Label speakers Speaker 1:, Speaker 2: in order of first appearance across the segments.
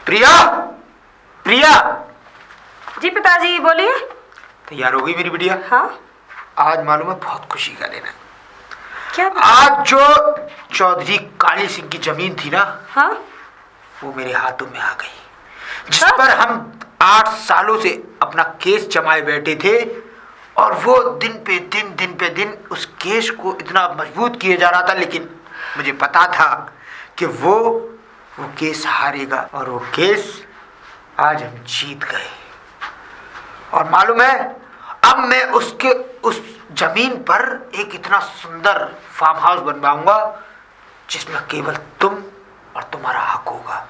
Speaker 1: प्रिया, प्रिया।
Speaker 2: जी पिताजी बोलिए।
Speaker 1: तैयार हो गई मेरी बिटिया?
Speaker 2: हाँ।
Speaker 1: आज मालूम है बहुत खुशी का दिन है।
Speaker 2: क्या?
Speaker 1: आज जो चौधरी काली सिंह की जमीन थी ना,
Speaker 2: हाँ?
Speaker 1: वो मेरे हाथों में आ गई, जिस पर हम 8 सालों से अपना केस जमाए बैठे थे। और वो दिन पे दिन उस केस को इतना मजबूत किया जा रहा था, लेकिन मुझे पता था कि वो केस हारेगा। और वो केस आज हम जीत गए। और मालूम है, अब मैं उस जमीन पर एक इतना सुंदर फार्म हाउस बनवाऊंगा जिसमें केवल तुम और तुम्हारा हक होगा।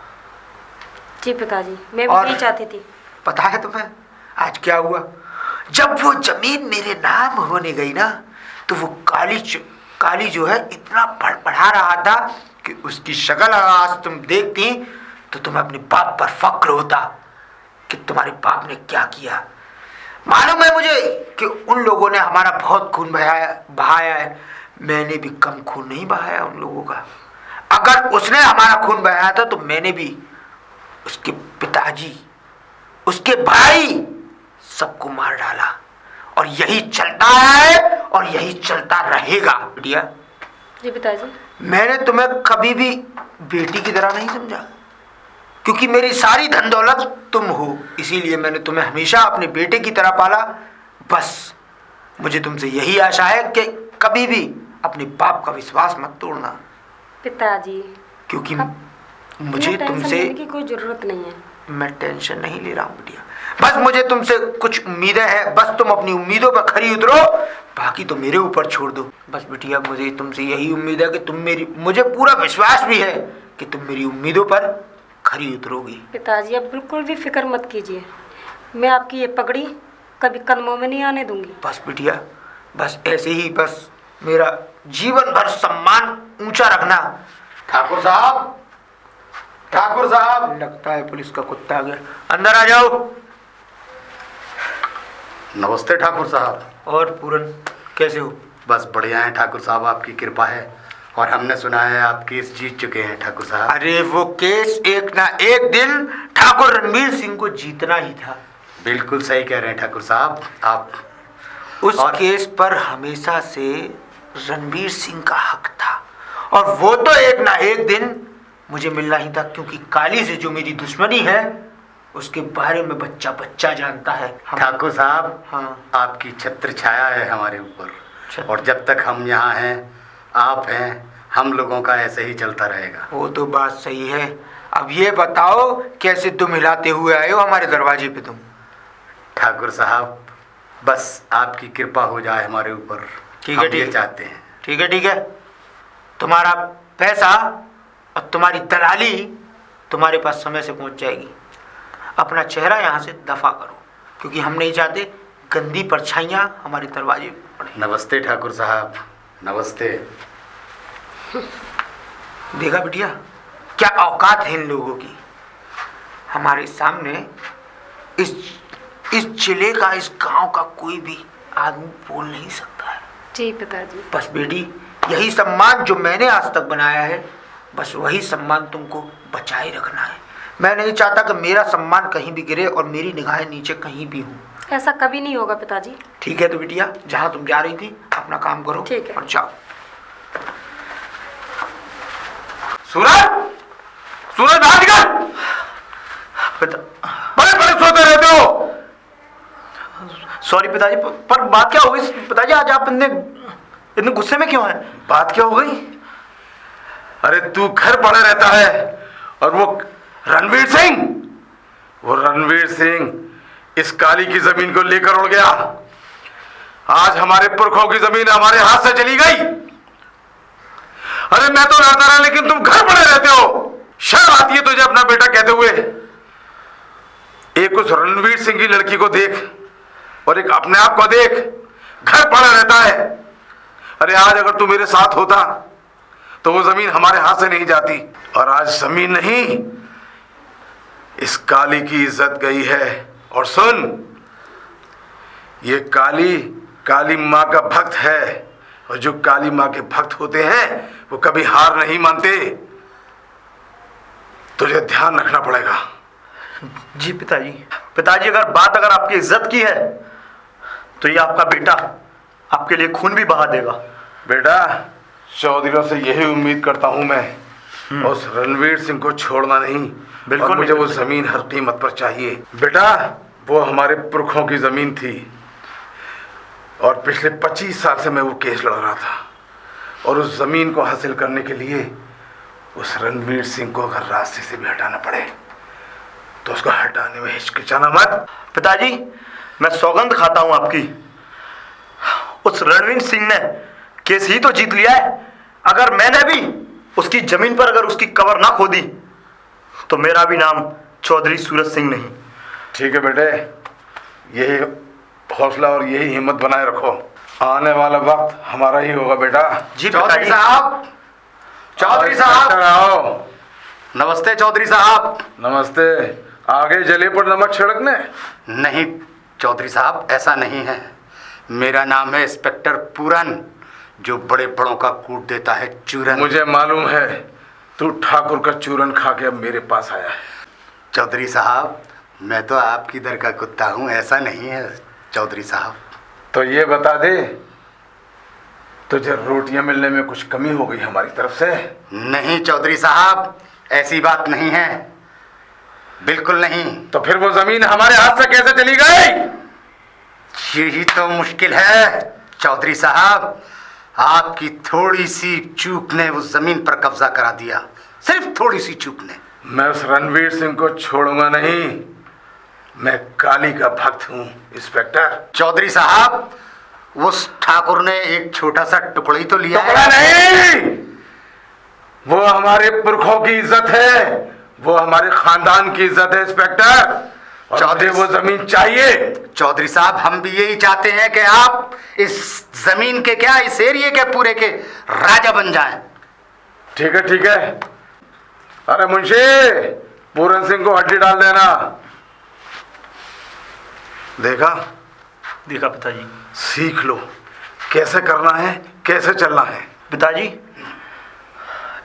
Speaker 2: जी पिताजी, मैं भी यही चाहती थी।
Speaker 1: पता है तुम्हें आज क्या हुआ? जब वो जमीन मेरे नाम होने गई ना, तो वो काली जो है इतना बढ़ा रहा था कि उसकी शक्ल आज तुम देखती तो तुम्हें अपने बाप पर फक्र होता कि तुम्हारे बाप ने क्या किया। मालूम है मुझे कि उन लोगों ने हमारा बहुत खून बहाया है। मैंने भी कम खून नहीं बहाया उन लोगों का। अगर उसने हमारा खून बहाया था तो मैंने भी उसके पिताजी, उसके भाई, सबको मार डाला। और यही चलता है और यही चलता रहेगा बिटिया।
Speaker 2: जी पिताजी।
Speaker 1: मैंने तुम्हें कभी भी बेटी की तरह नहीं समझा, क्योंकि मेरी सारी धन दौलत तुम हो, इसीलिए मैंने तुम्हें हमेशा अपने बेटे की तरह पाला। बस मुझे तुमसे यही आशा है कि कभी भी अपने बाप का विश्वास मत तोड़ना।
Speaker 2: पिताजी,
Speaker 1: क्योंकि मुझे तुमसे
Speaker 2: लेने की कोई जरूरत नहीं है।
Speaker 1: मैं टेंशन नहीं ले रहा हूँ बिटिया। बस मुझे तुमसे कुछ उम्मीदें हैं, बस तुम अपनी उम्मीदों पर खरी उतरो, बाकी तो मेरे ऊपर छोड़ दो। बस बिटिया, मुझे तुमसे यही उम्मीद है कि मुझे पूरा विश्वास भी है कि तुम मेरी उम्मीदों पर खरी उतरोगी।
Speaker 2: पिताजी, आप बिल्कुल भी फिक्र मत कीजिए। मैं आपकी ये पगड़ी कभी कदमों में नहीं आने दूंगी।
Speaker 1: बस बिटिया, बस ऐसे ही, बस मेरा जीवन भर सम्मान ऊंचा रखना। ठाकुर साहब, ठाकुर साहब, लगता है पुलिस का कुत्ता आ गया। अंदर आ जाओ।
Speaker 3: नमस्ते ठाकुर साहब।
Speaker 1: और पूरन, कैसे हो?
Speaker 3: बस बढ़िया है ठाकुर साहब, आपकी कृपा है। और हमने सुना है आप केस जीत चुके हैं ठाकुर साहब।
Speaker 1: अरे वो केस एक ना एक दिन ठाकुर रणवीर सिंह को जीतना ही था।
Speaker 3: बिल्कुल सही कह रहे हैं ठाकुर साहब आप।
Speaker 1: उस केस पर हमेशा से रणवीर सिंह का हक था, और वो तो एक ना एक दिन मुझे मिलना ही था, क्योंकि काली से जो मेरी दुश्मनी है उसके बारे में बच्चा बच्चा जानता है।
Speaker 3: ठाकुर साहब,
Speaker 1: हाँ,
Speaker 3: आपकी छत्र छाया है हमारे ऊपर, और जब तक हम यहाँ हैं, आप हैं, हम लोगों का ऐसे ही चलता रहेगा।
Speaker 1: वो तो बात सही है। अब ये बताओ, कैसे तुम हिलाते हुए आए हो हमारे दरवाजे पे? तुम
Speaker 3: ठाकुर साहब, बस आपकी कृपा हो जाए हमारे ऊपर,
Speaker 1: ठीक है,
Speaker 3: हम ये चाहते हैं।
Speaker 1: ठीक है, ठीक है। तुम्हारा पैसा और तुम्हारी दलाली तुम्हारे पास समय से पहुंच जाएगी। अपना चेहरा यहाँ से दफा करो, क्योंकि हम नहीं चाहते गंदी परछाइयाँ हमारे दरवाजे पर पड़े।
Speaker 3: नमस्ते ठाकुर साहब, नमस्ते।
Speaker 1: देखा बिटिया, क्या औकात है इन लोगों की। हमारे सामने इस जिले का, इस गांव का कोई भी आदमी बोल नहीं सकता है।
Speaker 2: जी पिताजी।
Speaker 1: बस बेटी, यही सम्मान जो मैंने आज तक बनाया है, बस वही सम्मान तुमको बचाए रखना है। मैं नहीं चाहता कि मेरा सम्मान कहीं भी गिरे और मेरी निगाहें नीचे कहीं भी हों।
Speaker 2: ऐसा कभी नहीं होगा पिताजी।
Speaker 1: ठीक है, तो बिटिया जहाँ तुम जा रही थी अपना काम करो।
Speaker 2: ठीक है।
Speaker 1: और जाओ। सूरज, सूरज बाहर निकल। बड़े बड़े सोते रहते हो। सॉरी पिताजी, पर बात क्या हो गई पिताजी? आज आप इतने गुस्से में क्यों हैं?
Speaker 4: बात क्या हो गई? अरे तू घर पड़ा रहता है, और वो रणवीर सिंह इस काली की जमीन को लेकर उड़ गया। आज हमारे पुरखों की जमीन हमारे हाथ से चली गई। अरे मैं तो लड़ता रहा, लेकिन तुम घर पड़े रहते हो। शर्म आती है तुझे अपना बेटा कहते हुए? एक उस रणवीर सिंह की लड़की को देख और एक अपने आप को देख, घर पड़ा रहता है। अरे आज अगर तू मेरे साथ होता तो वो जमीन हमारे हाथ से नहीं जाती। और आज जमीन नहीं, इस काली की इज्जत गई है। और सुन, ये काली माँ का भक्त है, और जो काली माँ के भक्त होते हैं वो कभी हार नहीं मानते। तुझे ध्यान रखना पड़ेगा।
Speaker 1: जी पिताजी।
Speaker 5: पिताजी, अगर आपकी इज्जत की है तो ये आपका बेटा आपके लिए खून भी बहा देगा।
Speaker 4: बेटा, चौधरी से यही उम्मीद करता हूँ मैं। उस रणवीर सिंह को छोड़ना नहीं।
Speaker 5: बिल्कुल
Speaker 4: और मुझे
Speaker 5: नहीं,
Speaker 4: वो जमीन हर कीमत पर चाहिए। बेटा, वो हमारे पुरखों की जमीन थी और पिछले 25 साल से मैं वो केस लड़ रहा था। और उस जमीन को हासिल करने के लिए उस रणवीर सिंह को अगर रास्ते से भी हटाना पड़े तो उसको हटाने में हिचकिचाना मत।
Speaker 5: पिताजी, मैं सौगंध खाता हूं आपकी, उस रणवीर सिंह ने केस ही तो जीत लिया है। अगर मैंने भी उसकी जमीन पर अगर उसकी कब्र ना खोदी तो मेरा भी नाम चौधरी सूरज सिंह नहीं।
Speaker 4: ठीक है बेटे, यही हौसला और यही हिम्मत बनाए रखो। आने वाला वक्त हमारा ही होगा बेटा।
Speaker 5: जी
Speaker 3: चौधरी
Speaker 5: पिताजी।
Speaker 3: साहब, चौधरी साहब,
Speaker 4: आओ।
Speaker 3: नमस्ते चौधरी साहब।
Speaker 4: नमस्ते। आगे जले पर नमक छिड़कने?
Speaker 3: नहीं चौधरी साहब, ऐसा नहीं है। मेरा नाम है इंस्पेक्टर पूरन, जो बड़े बड़ों का कूट देता है चूरन।
Speaker 4: मुझे मालूम है तू ठाकुर का चूरन खा के अब मेरे पास आया है।
Speaker 3: चौधरी साहब, मैं तो आपकी दर का कुत्ता हूँ, ऐसा नहीं है चौधरी साहब।
Speaker 4: तो ये बता दे, तुझे रोटियां मिलने में कुछ कमी हो गई हमारी तरफ से?
Speaker 3: नहीं चौधरी साहब, ऐसी बात नहीं है, बिल्कुल नहीं।
Speaker 4: तो फिर वो जमीन हमारे हाथ से कैसे चली गई?
Speaker 3: यही तो मुश्किल है चौधरी साहब। आपकी थोड़ी सी चूक ने उस जमीन पर कब्जा करा दिया, सिर्फ थोड़ी सी चूक ने।
Speaker 4: मैं उस रणवीर सिंह को छोड़ूंगा नहीं। मैं काली का भक्त हूँ इंस्पेक्टर।
Speaker 3: चौधरी साहब, उस ठाकुर ने एक छोटा सा टुकड़ा ही तो लिया
Speaker 4: टुकड़ा
Speaker 3: है।
Speaker 4: नहीं, वो हमारे पुरखों की इज्जत है, वो हमारे खानदान की इज्जत है इंस्पेक्टर। और मुझे वो जमीन चाहिए।
Speaker 3: चौधरी साहब, हम भी यही चाहते हैं कि आप इस जमीन के क्या, इस एरिया के पूरे के राजा बन जाएं।
Speaker 4: ठीक है ठीक है। अरे मुंशी, पूरन सिंह को हड्डी डाल देना। देखा
Speaker 5: देखा पिताजी।
Speaker 4: सीख लो कैसे करना है, कैसे चलना है।
Speaker 5: पिताजी,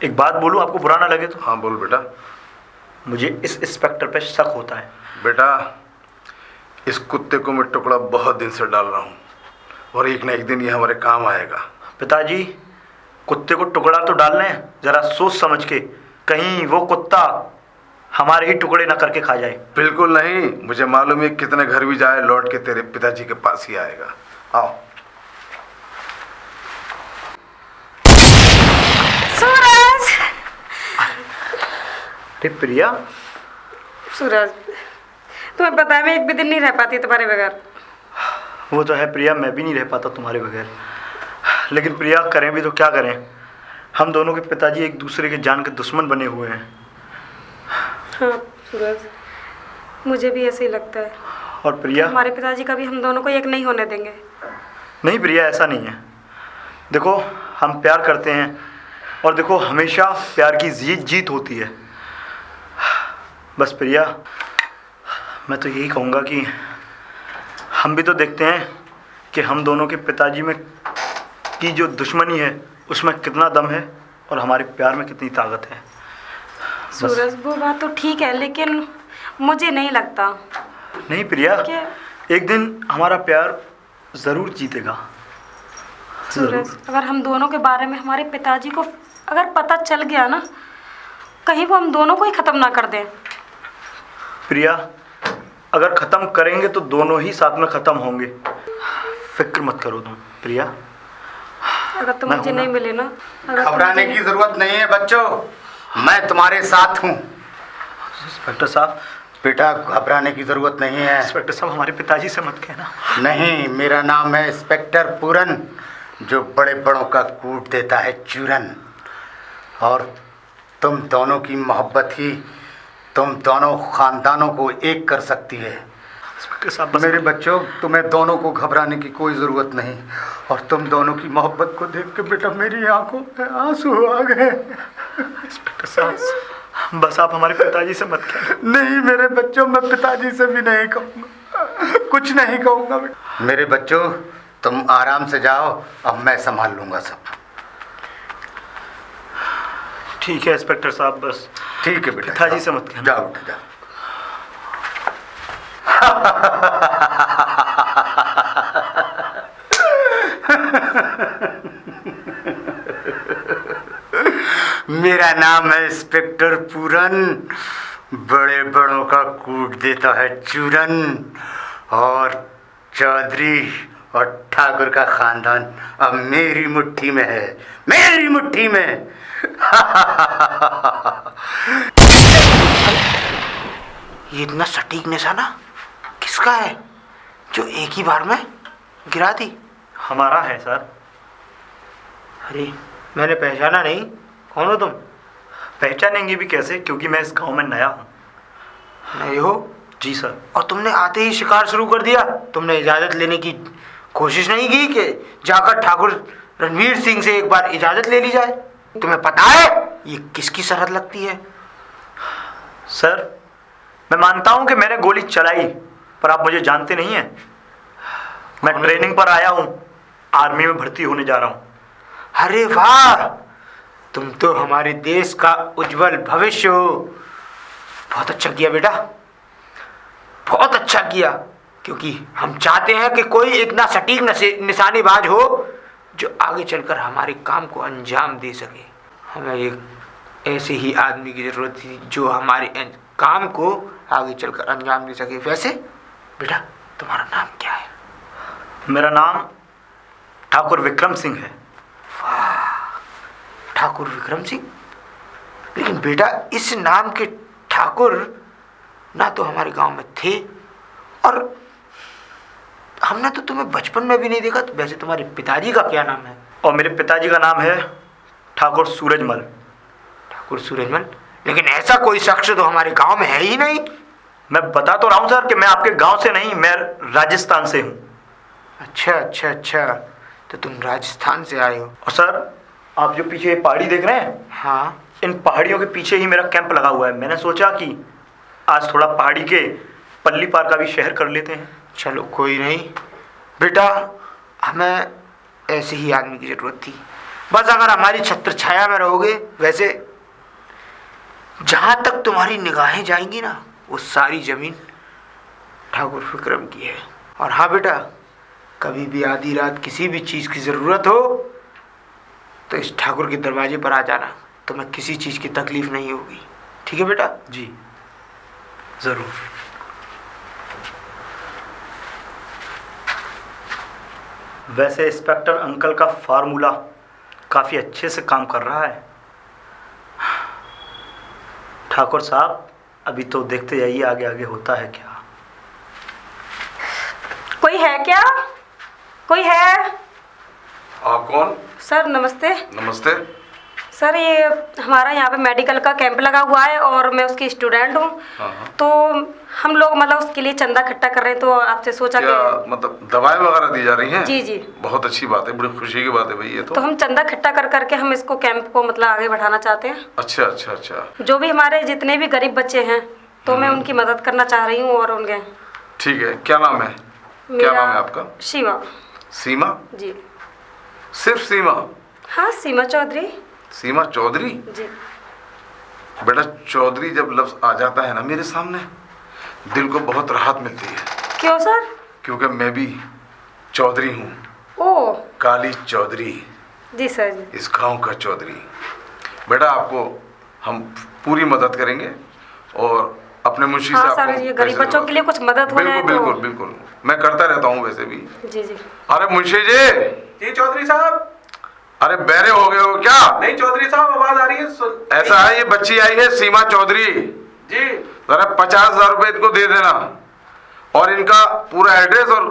Speaker 5: एक बात बोलूं, आपको बुरा ना लगे तो?
Speaker 4: हाँ बोल बेटा।
Speaker 5: मुझे इस इंस्पेक्टर पे शक होता है।
Speaker 4: बेटा, इस कुत्ते को मैं टुकड़ा बहुत दिन से डाल रहा हूँ और एक न एक दिन ये हमारे काम आएगा।
Speaker 5: पिताजी, कुत्ते को टुकड़ा तो डालने, जरा सोच समझ के, कहीं वो कुत्ता हमारे ही टुकड़े ना करके खा जाए।
Speaker 4: बिल्कुल नहीं, मुझे मालूम है कितने घर भी जाए लौट के तेरे पिताजी के पास ही आएगा। आओ।
Speaker 2: सूरज!
Speaker 5: अरे प्रिया।
Speaker 2: सूरज, तुम्हें पता है मैं एक भी दिन नहीं रह पाती तुम्हारे बगैर।
Speaker 5: वो तो है प्रिया, मैं भी नहीं रह पाता तुम्हारे बगैर। लेकिन प्रिया, करें भी तो क्या करें, हम दोनों के पिताजी एक दूसरे के जान के दुश्मन बने हुए हैं।
Speaker 2: हाँ सूरज, मुझे भी ऐसे ही लगता है।
Speaker 5: और प्रिया,
Speaker 2: हमारे पिताजी कभी हम दोनों को एक नहीं होने देंगे।
Speaker 5: नहीं प्रिया, ऐसा नहीं है। देखो, हम प्यार करते हैं और देखो, हमेशा प्यार की जीत होती है। बस प्रिया, मैं तो यही कहूँगा कि हम भी तो देखते हैं कि हम दोनों के पिताजी में की जो दुश्मनी है उसमें कितना दम है और हमारे प्यार में कितनी ताकत है।
Speaker 2: सूरज, वो बात तो ठीक है, लेकिन मुझे नहीं लगता।
Speaker 5: नहीं प्रिया,
Speaker 2: क्या?
Speaker 5: एक दिन हमारा प्यार ज़रूर जीतेगा।
Speaker 2: सूरज, अगर हम दोनों के बारे में हमारे पिताजी को अगर पता चल गया ना, कहीं वो हम दोनों को ही ख़त्म ना कर दें।
Speaker 5: प्रिया, अगर ख़त्म करेंगे तो दोनों ही साथ में ख़त्म होंगे। फिक्र मत करो तुम प्रिया।
Speaker 2: अगर तुम मुझे नहीं मिले ना,
Speaker 3: घबराने की जरूरत नहीं है बच्चों, मैं तुम्हारे साथ हूँ।
Speaker 5: इंस्पेक्टर साहब।
Speaker 3: बेटा, घबराने की जरूरत नहीं है।
Speaker 5: इंस्पेक्टर साहब, हमारे पिताजी से मत कहना।
Speaker 3: नहीं, मेरा नाम है इंस्पेक्टर पूरन, जो बड़े बड़ों का कूट देता है चूरन। और तुम दोनों की मोहब्बत ही तुम दोनों खानदानों को एक कर सकती है।
Speaker 5: इंस्पेक्टर साहब, बस
Speaker 3: मेरे बच्चों, तुम्हें दोनों को घबराने की कोई ज़रूरत नहीं। और तुम दोनों की मोहब्बत को देख के बेटा मेरी आंखों में आंसू आ गए।
Speaker 5: इंस्पेक्टर साहब, बस आप हमारे पिताजी से मत कहना।
Speaker 3: नहीं मेरे बच्चों, मैं पिताजी से भी नहीं कहूँगा, कुछ नहीं कहूँगा। मेरे बच्चों, तुम आराम से जाओ, अब मैं संभाल लूँगा सब।
Speaker 5: ठीक है इंस्पेक्टर साहब, बस
Speaker 3: ठीक है बेटा,
Speaker 5: पिताजी से मत कहना।
Speaker 3: जाओ बेटा, जाओ। मेरा नाम है इंस्पेक्टर पूरन, बड़े बड़ों का कूट देता है चूरन, और चौधरी और ठाकुर का खानदान अब मेरी मुट्ठी में है, मेरी मुट्ठी में।
Speaker 1: ये इतना सटीक निशाना किसका है जो एक ही बार में गिरा दी?
Speaker 5: हमारा है सर।
Speaker 1: अरे मैंने पहचाना नहीं, कौन हो तुम?
Speaker 5: पहचानेंगे भी कैसे, क्योंकि मैं इस गांव में नया हूँ।
Speaker 1: नहीं हो?
Speaker 5: जी सर।
Speaker 1: और तुमने आते ही शिकार शुरू कर दिया? तुमने इजाज़त लेने की कोशिश नहीं की कि जाकर ठाकुर रणवीर सिंह से एक बार इजाज़त ले ली जाए? तुम्हें पता है ये किसकी सरहद लगती है?
Speaker 5: सर मैं मानता हूँ कि मैंने गोली चलाई, पर आप मुझे जानते नहीं हैं। मैं ट्रेनिंग पर आया हूँ, आर्मी में भर्ती होने जा रहा हूँ।
Speaker 1: अरे वाह, तुम तो हमारे देश का उज्जवल भविष्य हो। बहुत अच्छा किया बेटा, बहुत अच्छा किया, क्योंकि हम चाहते हैं कि कोई इतना सटीक निशानेबाज हो जो आगे चलकर हमारे काम को अंजाम दे सके। हमें एक ऐसे ही आदमी की ज़रूरत थी जो हमारे काम को आगे चलकर अंजाम दे सके। वैसे बेटा तुम्हारा नाम क्या है?
Speaker 5: मेरा नाम ठाकुर विक्रम सिंह है।
Speaker 1: ठाकुर विक्रम सिंह? लेकिन बेटा इस नाम के ठाकुर ना तो हमारे गांव में थे, और हमने तो तुम्हें बचपन में भी नहीं देखा। तो वैसे तुम्हारे पिताजी का क्या नाम है?
Speaker 5: और मेरे पिताजी का नाम है ठाकुर सूरजमल।
Speaker 1: ठाकुर सूरजमल? लेकिन ऐसा कोई शख्स तो हमारे गांव में है ही नहीं।
Speaker 5: मैं बता तो रहा हूँ सर कि मैं आपके गांव से नहीं, मैं राजस्थान से हूँ।
Speaker 1: अच्छा अच्छा अच्छा, तो तुम राजस्थान से आए हो?
Speaker 5: और सर आप जो पीछे पहाड़ी देख रहे हैं,
Speaker 1: हाँ,
Speaker 5: इन पहाड़ियों के पीछे ही मेरा कैंप लगा हुआ है। मैंने सोचा कि आज थोड़ा पहाड़ी के पल्ली पार का भी शहर कर लेते हैं।
Speaker 1: चलो कोई नहीं बेटा, हमें ऐसे ही आदमी की ज़रूरत थी। बस अगर हमारी छत्र छाया में रहोगे, वैसे जहाँ तक तुम्हारी निगाहें जाएंगी ना, वो सारी ज़मीन ठाकुर विक्रम की है। और हाँ बेटा, कभी भी आधी रात किसी भी चीज़ की ज़रूरत हो तो इस ठाकुर के दरवाजे पर आ जाना, तुम्हें किसी चीज़ की तकलीफ़ नहीं होगी। ठीक है बेटा?
Speaker 5: जी ज़रूर। वैसे इंस्पेक्टर अंकल का फार्मूला काफ़ी अच्छे से काम कर रहा है। ठाकुर साहब अभी तो देखते जाइए आगे आगे होता है क्या।
Speaker 2: कोई है क्या? कोई है?
Speaker 4: आप कौन?
Speaker 2: सर नमस्ते।
Speaker 4: नमस्ते।
Speaker 2: सर ये हमारा यहाँ पे मेडिकल का कैंप लगा हुआ है और मैं उसकी स्टूडेंट हूँ।
Speaker 4: हाँ।
Speaker 2: तो हम लोग मतलब उसके लिए चंदा इकट्ठा कर रहे हैं, तो आपसे सोचा
Speaker 4: क्या
Speaker 2: कि
Speaker 4: मतलब दवाएं वगैरह दी जा रही हैं?
Speaker 2: जी जी।
Speaker 4: बहुत अच्छी बात है, बड़ी खुशी की बात है भाई ये
Speaker 2: तो हम चंदा इकट्ठा कर करके हम इसको कैंप को मतलब आगे बढ़ाना चाहते हैं।
Speaker 4: अच्छा अच्छा अच्छा,
Speaker 2: जो भी हमारे जितने भी गरीब बच्चे हैं तो मैं उनकी मदद करना चाह रही हूँ। और उनके
Speaker 4: ठीक है, क्या नाम है? क्या नाम है आपका?
Speaker 2: शिवा।
Speaker 4: सीमा?
Speaker 2: जी।
Speaker 4: सिर्फ सीमा?
Speaker 2: हाँ सीमा चौधरी।
Speaker 4: सीमा चौधरी?
Speaker 2: जी।
Speaker 4: बेटा चौधरी जब लफ्ज आ जाता है ना मेरे सामने, दिल को बहुत राहत मिलती है।
Speaker 2: क्यों सर?
Speaker 4: क्योंकि मैं भी चौधरी हूँ।
Speaker 2: ओ
Speaker 4: काली चौधरी,
Speaker 2: जी सर जी।
Speaker 4: इस गांव का चौधरी। बेटा आपको हम पूरी मदद करेंगे और अपने मुंशी
Speaker 2: हाँ
Speaker 4: से
Speaker 2: सर,
Speaker 4: आपको
Speaker 2: ये गरीब
Speaker 4: पैसे
Speaker 2: बच्चों के लिए कुछ मदद हो जाए
Speaker 4: बिल्कुल
Speaker 2: तो।
Speaker 4: बिल्कुल बिल्कुल, मैं करता रहता हूँ वैसे भी।
Speaker 2: जी जी।
Speaker 4: अरे मुंशी जी।
Speaker 6: जी चौधरी साहब।
Speaker 4: अरे बहरे हो गए हो क्या?
Speaker 6: नहीं चौधरी साहब, आवाज आ रही है।
Speaker 4: ऐसा है, ये बच्ची आई है सीमा चौधरी
Speaker 6: जी।
Speaker 4: जरा 50,000 रुपए इनको दे देना और इनका पूरा एड्रेस और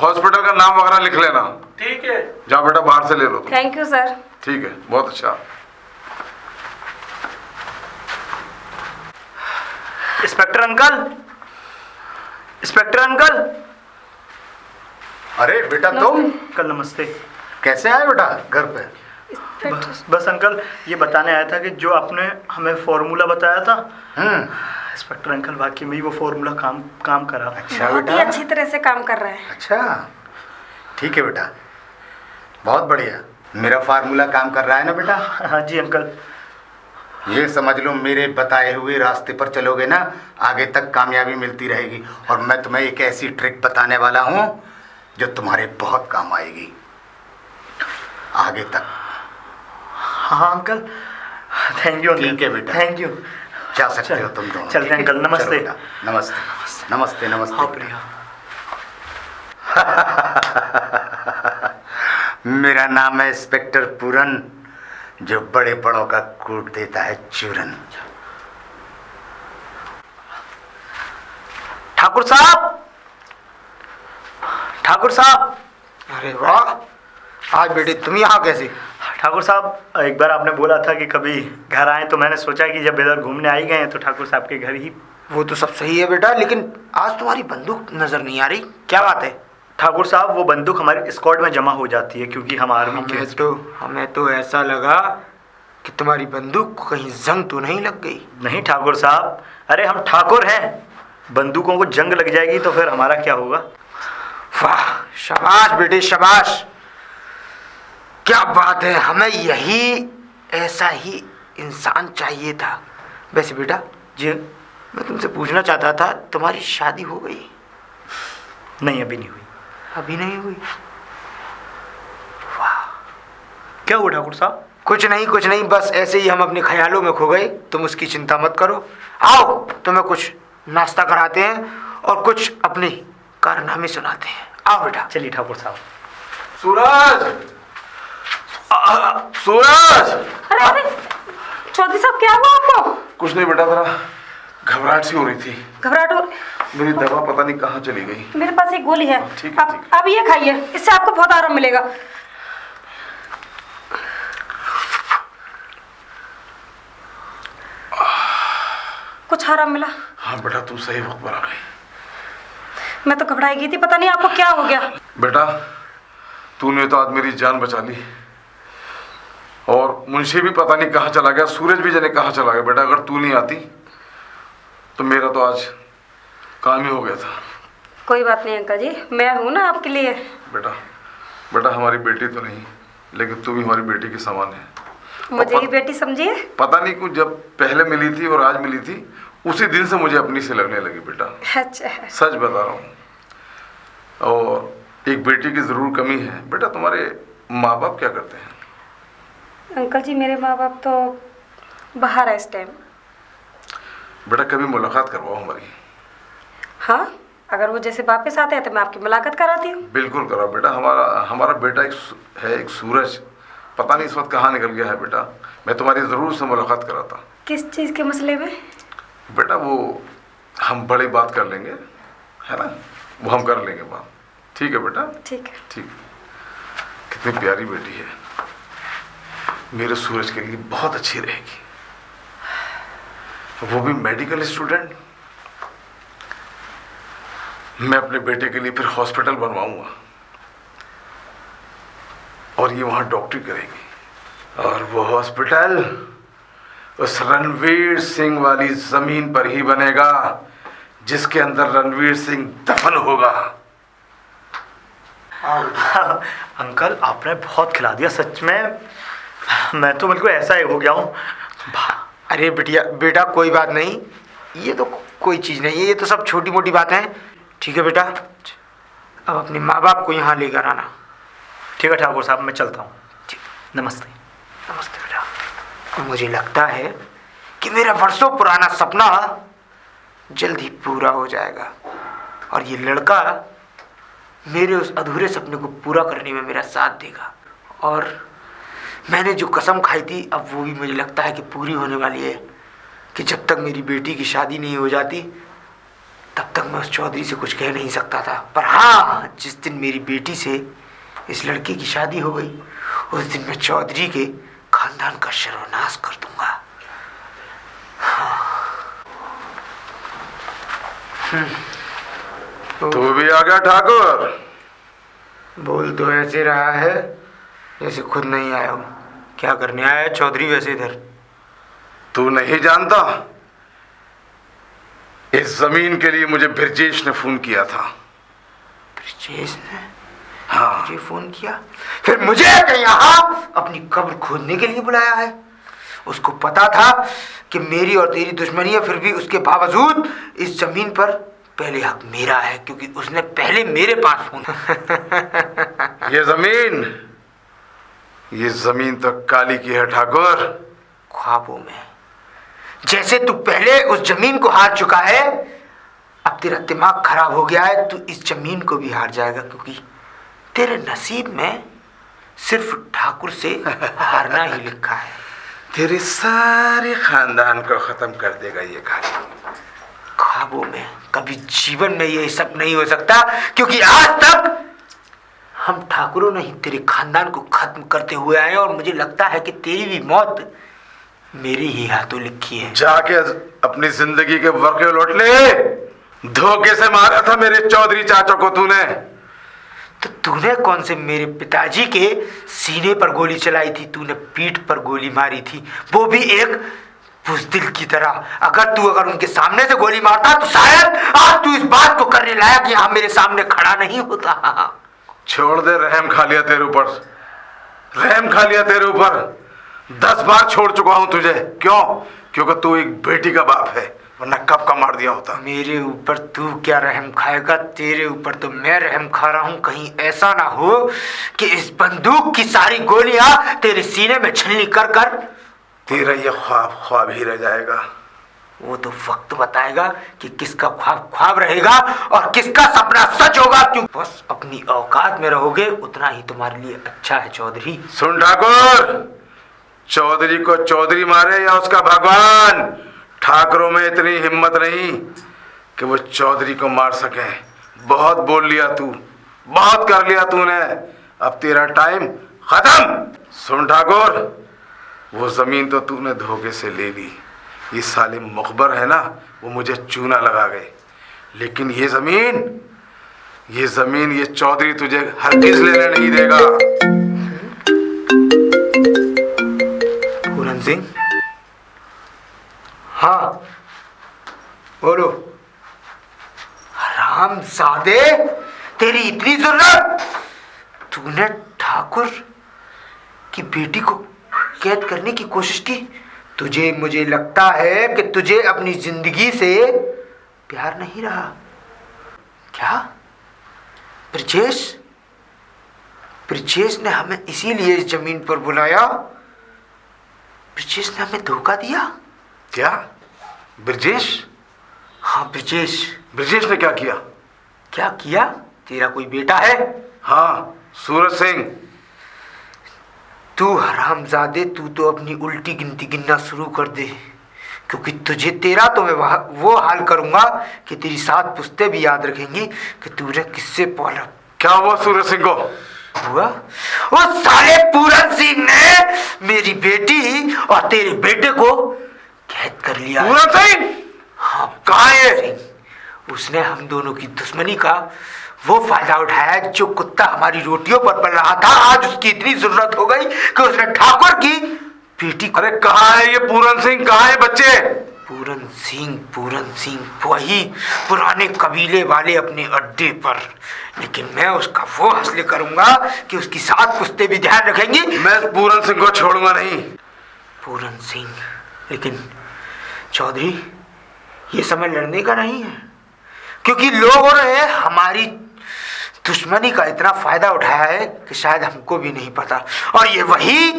Speaker 4: हॉस्पिटल का नाम वगैरह लिख लेना।
Speaker 6: ठीक है।
Speaker 4: जाओ बेटा बाहर से ले लो तुम।
Speaker 2: Thank you sir.
Speaker 4: ठीक है, बहुत अच्छा।
Speaker 5: Inspector uncle, inspector uncle.
Speaker 3: अरे बेटा तुम
Speaker 5: अंकल नमस्ते।
Speaker 3: कैसे आए बेटा घर पे?
Speaker 5: बस अंकल ये बताने आया था कि जो आपने हमें फॉर्मूला बताया था, इंस्पेक्टर अंकल वाकई में ही वो फॉर्मूला काम करा।
Speaker 3: अच्छा
Speaker 2: बहुत ही
Speaker 3: बेटा,
Speaker 2: अच्छी तरह से काम कर रहा है।
Speaker 3: अच्छा ठीक है बेटा, बहुत बढ़िया। मेरा फार्मूला काम कर रहा है ना बेटा?
Speaker 5: हाँ जी अंकल।
Speaker 3: ये समझ लो मेरे बताए हुए रास्ते पर चलोगे ना, आगे तक कामयाबी मिलती रहेगी। और मैं तुम्हें एक ऐसी ट्रिक बताने वाला हूँ जो तुम्हारे बहुत काम आएगी आगे तक।
Speaker 5: हाँ अंकल, थैंक यू अंकल।
Speaker 3: ठीक है बेटा।
Speaker 5: Thank you.
Speaker 3: जा सकते हो तुम दोनों।
Speaker 5: चलते हैं अंकल, नमस्ते।
Speaker 3: चलो बेटा, नमस्ते नमस्ते नमस्ते।
Speaker 5: हाँ प्रिया।
Speaker 3: मेरा नाम है इंस्पेक्टर पूरन, जो बड़े बड़ों का कूट देता है चूरन।
Speaker 5: ठाकुर साहब, ठाकुर साहब।
Speaker 1: अरे वाह, आज बेटे तुम यहाँ कैसे?
Speaker 5: ठाकुर साहब, एक बार आपने बोला था कि कभी घर आए, तो मैंने सोचा कि जब इधर घूमने आ ही गए हैं तो ठाकुर साहब के घर ही।
Speaker 1: वो तो सब सही है बेटा, लेकिन आज तुम्हारी बंदूक नजर नहीं आ रही, क्या बात है?
Speaker 5: ठाकुर साहब, वो बंदूक हमारे स्क्वाड में जमा हो जाती है क्योंकि हम आर्मी के।
Speaker 1: हमें तो ऐसा लगा कि तुम्हारी बंदूक को कहीं जंग तो नहीं लग गई।
Speaker 5: नहीं ठाकुर साहब, अरे हम ठाकुर हैं, बंदूकों को जंग लग जाएगी तो फिर हमारा क्या होगा?
Speaker 1: वाह, शाबाश बेटे शाबाश, क्या बात है, हमें यही ऐसा ही इंसान चाहिए था। वैसे बेटा
Speaker 5: जी।
Speaker 1: मैं तुमसे पूछना चाहता था, तुम्हारी शादी हो गई?
Speaker 5: नहीं, अभी नहीं हुई।
Speaker 1: अभी नहीं हुई?
Speaker 5: क्या हुआ ठाकुर साहब?
Speaker 1: कुछ नहीं, बस ऐसे ही हम अपने ख्यालों में खो गए, तुम उसकी चिंता मत करो। आओ तुम्हें कुछ नाश्ता कराते हैं और कुछ अपनी कारनामे सुनाते हैं। आओ बेटा।
Speaker 5: चलिए ठाकुर साहब।
Speaker 4: सूरज, सूरज।
Speaker 2: अरे अरे चौधरी साहब, क्या हुआ आपको?
Speaker 4: कुछ नहीं बेटा, जरा घबराहट सी हो रही थी।
Speaker 2: घबराहट हो?
Speaker 4: मेरी दवा पता नहीं कहाँ चली गई।
Speaker 2: मेरे पास एक गोली है,
Speaker 4: ठीक है,
Speaker 2: अब ये खाइए, इससे आपको बहुत आराम मिलेगा। कुछ आराम मिला?
Speaker 4: हाँ बेटा, तुम सही वक्त पर आ गई।
Speaker 2: मैं तो घबराई गई थी, पता नहीं आपको क्या हो गया।
Speaker 4: बेटा, तूने तो आज मेरी जान बचा ली, और मुंशी भी पता नहीं कहाँ चला गया, सूरज भी जाने कहाँ चला गया। बेटा, अगर तू नहीं आती तो मेरा तो आज काम ही हो गया था।
Speaker 2: कोई बात नहीं अंकल जी, मैं हूँ ना आपके लिए।
Speaker 4: बेटा हमारी बेटी तो नहीं, लेकिन तू भी हमारी बेटी के समान है।
Speaker 2: मुझे ही बेटी समझिए।
Speaker 4: पता नहीं कुछ, जब पहले मिली थी और आज मिली थी, उसी दिन से मुझे अपनी से लगने लगी बेटा।
Speaker 2: अच्छा,
Speaker 4: सच बता रहा हूँ। और एक बेटी की ज़रूर कमी है। बेटा, तुम्हारे माँ बाप क्या करते हैं?
Speaker 2: अंकल जी, मेरे माँ बाप तो बाहर है इस टाइम।
Speaker 4: बेटा, कभी मुलाकात करवाओ हमारी।
Speaker 2: हाँ, अगर वो जैसे वापस आते हैं तो मैं आपकी मुलाकात कराती हूँ।
Speaker 4: बिल्कुल कराओ बेटा। हमारा बेटा एक सूरज, पता नहीं इस वक्त कहाँ निकल गया है बेटा। मैं तुम्हारी ज़रूर से मुलाकात कराता।
Speaker 2: किस चीज़ के मसले में?
Speaker 4: बेटा, वो हम बड़ी बात कर लेंगे, है ना, वो हम कर लेंगे बात। ठीक है बेटा?
Speaker 2: ठीक है।
Speaker 4: ठीक। कितनी प्यारी बेटी है, मेरे सूरज के लिए बहुत अच्छी रहेगी। वो भी मेडिकल स्टूडेंट। मैं अपने बेटे के लिए फिर हॉस्पिटल बनवाऊंगा और ये वहां डॉक्टरी करेगी। और वो हॉस्पिटल उस रणवीर सिंह वाली जमीन पर ही बनेगा जिसके अंदर रणवीर सिंह दफन होगा।
Speaker 5: अंकल, आपने बहुत खिला दिया सच में, मैं तो बिल्कुल ऐसा ही हो गया हूँ।
Speaker 1: अरे बेटा कोई बात नहीं, ये तो कोई चीज़ नहीं है, ये तो सब छोटी मोटी बातें हैं। ठीक है बेटा, अब अपने माँ बाप को यहाँ लेकर आना।
Speaker 5: ठीक है ठाकुर साहब, मैं चलता हूँ। नमस्ते।
Speaker 1: नमस्ते बेटा। मुझे लगता है कि मेरा वर्षों पुराना सपना जल्द ही पूरा हो जाएगा और ये लड़का मेरे उस अधूरे सपने को पूरा करने में मेरा साथ देगा। और मैंने जो कसम खाई थी, अब वो भी मुझे लगता है कि पूरी होने वाली है कि जब तक मेरी बेटी की शादी नहीं हो जाती तब तक मैं उस चौधरी से कुछ कह नहीं सकता था। पर हाँ, जिस दिन मेरी बेटी से इस लड़के की शादी हो गई, उस दिन मैं चौधरी के खानदान का सर्वनाश कर दूंगा।
Speaker 4: तू भी आ गया ठाकुर?
Speaker 1: बोल तो ऐसे रहा है जैसे खुद नहीं आया हूँ। क्या करने आया है चौधरी वैसे इधर?
Speaker 4: तू नहीं जानता, इस जमीन के लिए मुझे ब्रजेश ने फोन किया था।
Speaker 1: ब्रजेश ने?
Speaker 4: हाँ।
Speaker 1: मुझे फोन किया? फिर मुझे यहाँ अपनी कब्र खोदने के लिए बुलाया है? उसको पता था कि मेरी और तेरी दुश्मनी है, फिर भी उसके बावजूद इस जमीन पर पहले हक मेरा है, क्योंकि उसने पहले मेरे पास फोन
Speaker 4: ये जमीन तो काली की है ठाकुर।
Speaker 1: ख्वाबों में जैसे तू पहले उस जमीन को हार चुका है, अब तेरा दिमाग खराब हो गया है, तू इस जमीन को भी हार जाएगा, क्योंकि तेरे नसीब में सिर्फ ठाकुर से हारना ही लिखा है।
Speaker 4: तेरे सारे खानदान को खत्म कर देगा ये काली।
Speaker 1: ख्वाबों में कभी जीवन में ये सब नहीं हो सकता, क्योंकि आज तक हम ठाकुरों ने ही तेरे खानदान को खत्म करते हुए आए, और मुझे लगता है कि तेरी भी मौत मेरे ही हाथों लिखी है।
Speaker 4: जाके अपनी जिंदगी के वर्के लौट ले। धोखे से मारा था मेरे चौधरी चाचा को तूने।
Speaker 1: तो तूने कौन से मेरे पिताजी के सीने पर गोली चलाई थी? तूने पीठ पर गोली मारी थी, वो भी एक बुज़दिल की तरह। अगर उनके सामने से गोली मारता तो शायद आज तू इस बात को करने लायक यहाँ मेरे सामने खड़ा नहीं होता।
Speaker 4: छोड़ दे, रहम खा लिया तेरे ऊपर, रहम खा लिया तेरे ऊपर। 10 बार छोड़ चुका हूं तुझे। क्यों? क्योंकि तू एक बेटी का बाप है, वरना कब का मार दिया होता।
Speaker 1: मेरे ऊपर तू क्या रहम खाएगा? तेरे ऊपर तो मैं रहम खा रहा हूँ। कहीं ऐसा ना हो कि इस बंदूक की सारी गोलियां तेरे सीने में छलनी कर कर
Speaker 4: तेरा ये ख्वाब ही रह जाएगा।
Speaker 1: वो तो वक्त बताएगा कि किसका ख्वाब ख्वाब रहेगा और किसका सपना सच होगा। क्यों? बस अपनी औकात में रहोगे उतना ही तुम्हारे लिए अच्छा है चौधरी।
Speaker 4: सुन ठाकुर, चौधरी को चौधरी मारे या उसका भगवान, ठाकुरों में इतनी हिम्मत नहीं कि वो चौधरी को मार सके। बहुत बोल लिया तू, बहुत कर लिया तूने, अब तेरा टाइम खत्म। सुन ठाकुर, वो जमीन तो तूने धोखे से ले ली। ये साले मुखबर है ना, वो मुझे चूना लगा गए, लेकिन ये जमीन ये चौधरी तुझे हरगिज लेने नहीं देगा।
Speaker 1: पूरन सिंह, हाँ बोलो। हरामजादे, तेरी इतनी जरूरत? तूने ठाकुर की बेटी को कैद करने की कोशिश की? मुझे लगता है कि तुझे अपनी जिंदगी से प्यार नहीं रहा। क्या ब्रजेश ने हमें इसीलिए इस जमीन पर बुलाया? ब्रजेश ने हमें धोखा दिया?
Speaker 4: क्या? ब्रजेश?
Speaker 1: हाँ ब्रजेश।
Speaker 4: ब्रजेश ने क्या किया?
Speaker 1: क्या किया? तेरा कोई बेटा है?
Speaker 4: हाँ, सूरज सिंह।
Speaker 1: तू हरामजादे, तू तो अपनी उल्टी गिनती गिनना शुरू कर दे, क्योंकि तेरा तो मैं वो हाल करूंगा कि तेरी 7 पुश्तें भी याद रखेंगी कि तूने किससे पाला।
Speaker 4: क्या हुआ सूरज सिंह को?
Speaker 1: हुआ? वो साले पूरन सिंह ने मेरी बेटी और तेरे बेटे को कैद कर लिया।
Speaker 4: पूरन सिंह?
Speaker 1: हाँ,
Speaker 4: कहाँ है?
Speaker 1: उसने हम दोनों की दुश्मनी का वो फायदा उठाया। जो कुत्ता हमारी रोटियों पर पल रहा था, आज उसकी इतनी जरूरत हो गई कि उसने ठाकुर की बेटी को।
Speaker 4: अरे कहाँ है ये पूरन सिंह? कहाँ है बच्चे?
Speaker 1: पूरन सिंह वही पुराने कबीले वाले अपने अड्डे पर, लेकिन मैं उसका वो हासिल करूंगा कि उसकी 7 पुश्तें भी ध्यान रखेंगी।
Speaker 4: मैं पूरन सिंह को छोड़ूंगा नहीं।
Speaker 1: पूरन सिंह, लेकिन चौधरी ये समय लड़ने का नहीं है, क्योंकि लोगों ने हमारी दुश्मनी का इतना फायदा उठाया है कि शायद हमको भी नहीं पता। और ये वही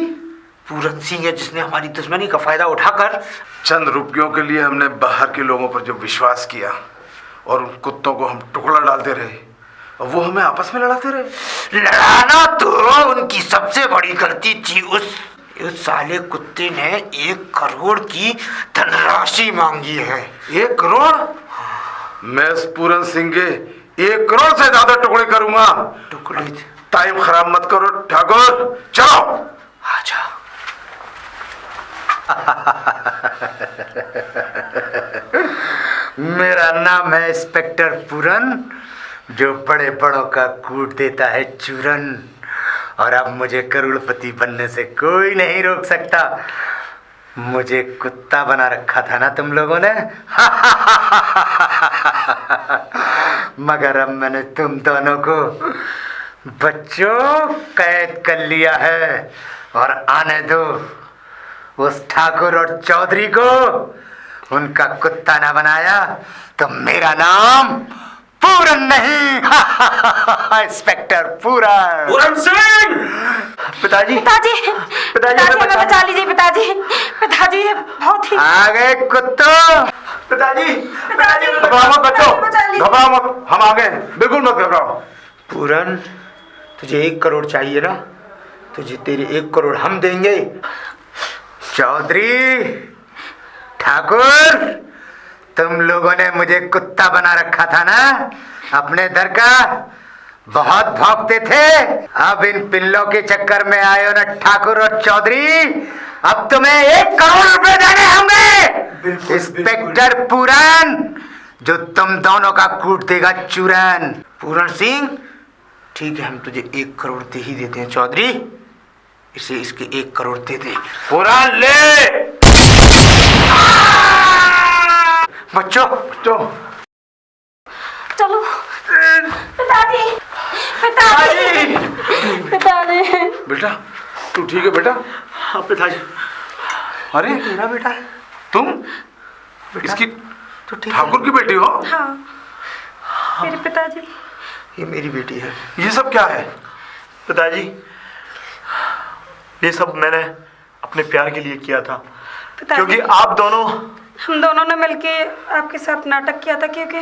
Speaker 1: पूरन सिंह है जिसने हमारी दुश्मनी का फायदा उठाकर
Speaker 4: चंद रुपयों के लिए हमने बाहर के लोगों पर जो विश्वास किया और उन कुत्तों को हम टुकड़ा डालते रहे और वो हमें आपस में लड़ाते रहे।
Speaker 1: लड़ाना तो उनकी सबसे बड़ी गलती थी। उस साले कुत्ते ने 1 करोड़ की धनराशि मांगी है।
Speaker 4: 1 करोड़? मैं इस पूरन सिंह के 1 करोड़ से ज्यादा टुकड़े करूंगा।
Speaker 1: टुकड़े?
Speaker 4: टाइम खराब मत करो ठाकुर, चलो।
Speaker 1: आजा।
Speaker 3: मेरा नाम है इंस्पेक्टर पूरन, जो बड़े बड़ों का कूट देता है चूरन, और अब मुझे करोड़पति बनने से कोई नहीं रोक सकता। मुझे कुत्ता बना रखा था ना तुम लोगों ने, मगर अब मैंने तुम दोनों को बच्चों कैद कर लिया है। और आने दो, उस ठाकुर और चौधरी को उनका कुत्ता ना बनाया तो मेरा नाम पूरन नहीं। इंस्पेक्टर पूरन।
Speaker 6: पूरन सिंह!
Speaker 5: पिताजी
Speaker 2: पिताजी
Speaker 5: पिताजी,
Speaker 2: हमें बचा लीजिए पिताजी। पिताजी ये बहुत ही
Speaker 3: आ गए कुत्तों।
Speaker 5: पिताजी
Speaker 2: पिताजी
Speaker 4: घबराओ मत बच्चों,
Speaker 2: बचा लीजिए।
Speaker 4: घबराओ मत, हम आ गए, बिल्कुल मत घबराओ।
Speaker 1: पूरन, तुझे 1 करोड़ चाहिए ना? तुझे तेरे 1 करोड़ हम देंगे।
Speaker 3: चौधरी, ठाकुर, तुम लोगों ने मुझे कुत्ता बना रखा था ना अपने दर का। बहुत भौंकते थे, अब इन पिल्लों के चक्कर में आए हो ना ठाकुर और चौधरी। अब तुम्हें 1 करोड़ रुपए देने होंगे। इंस्पेक्टर पूरन, जो तुम दोनों का कूट देगा चूरन।
Speaker 1: पूरन सिंह, ठीक है, हम तुझे 1 करोड़ दे ही देते हैं। चौधरी, इसे इसके 1 करोड़ दे दे।
Speaker 4: पूरन ले।
Speaker 1: बच्चों,
Speaker 2: चलो पिताजी पिताजी पिताजी।
Speaker 4: बेटा, तू ठीक है बेटा?
Speaker 5: हाँ पिताजी।
Speaker 4: अरे
Speaker 1: मेरा बेटा है
Speaker 4: तुम इसकी ठाकुर की बेटी हो?
Speaker 2: हाँ मेरे पिताजी।
Speaker 1: ये मेरी बेटी है।
Speaker 4: ये सब क्या है?
Speaker 5: पिताजी ये सब मैंने अपने प्यार के लिए किया था,
Speaker 2: पिताजी
Speaker 5: क्योंकि आप दोनों
Speaker 2: हम दोनों ने मिलके आपके साथ नाटक किया था, क्योंकि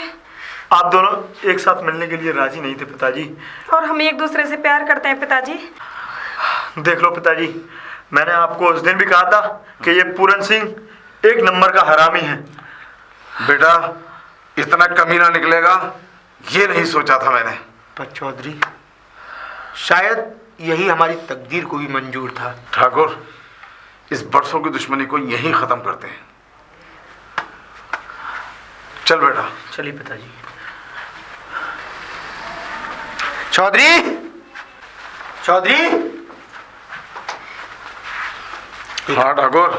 Speaker 5: आप दोनों एक साथ मिलने के लिए राजी नहीं थे पिताजी।
Speaker 2: और हम एक दूसरे से प्यार करते हैं पिताजी।
Speaker 5: देख लो पिताजी, मैंने आपको उस दिन भी कहा था कि ये पूरन सिंह 1 नंबर का हरामी है।
Speaker 4: बेटा, इतना कमीना निकलेगा ये नहीं सोचा था मैंने।
Speaker 1: पर चौधरी, शायद यही हमारी तकदीर को भी मंजूर था।
Speaker 4: ठाकुर, इस बरसों की दुश्मनी को यहीं खत्म करते हैं। चल बेटा।
Speaker 5: चलिए पिताजी।
Speaker 1: चौधरी, चौधरी,
Speaker 4: हाँ ठाकुर।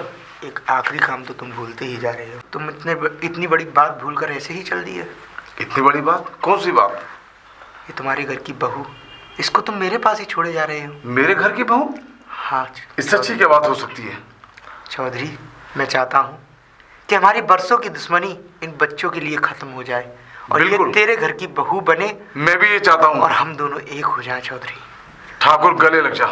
Speaker 1: एक आखिरी काम तो तुम भूलते ही जा रहे हो। तुम इतनी बड़ी बात भूलकर ऐसे ही चल दिए।
Speaker 4: इतनी बड़ी बात? कौन सी बात?
Speaker 1: ये तुम्हारे घर की बहू, इसको तुम मेरे पास ही छोड़े जा रहे हो।
Speaker 4: मेरे घर की बहू?
Speaker 1: हाँ
Speaker 4: इससे अच्छी क्या बात हो सकती है?
Speaker 1: चौधरी, मैं चाहता हूँ कि हमारी बरसों की दुश्मनी इन बच्चों के लिए खत्म हो जाए और ये
Speaker 4: बिल्कुल।
Speaker 1: तेरे घर की बहू बने
Speaker 4: मैं भी ये चाहता हूँ।
Speaker 1: और हम दोनों एक हो जाएं। चौधरी,
Speaker 4: ठाकुर, गले लग जा।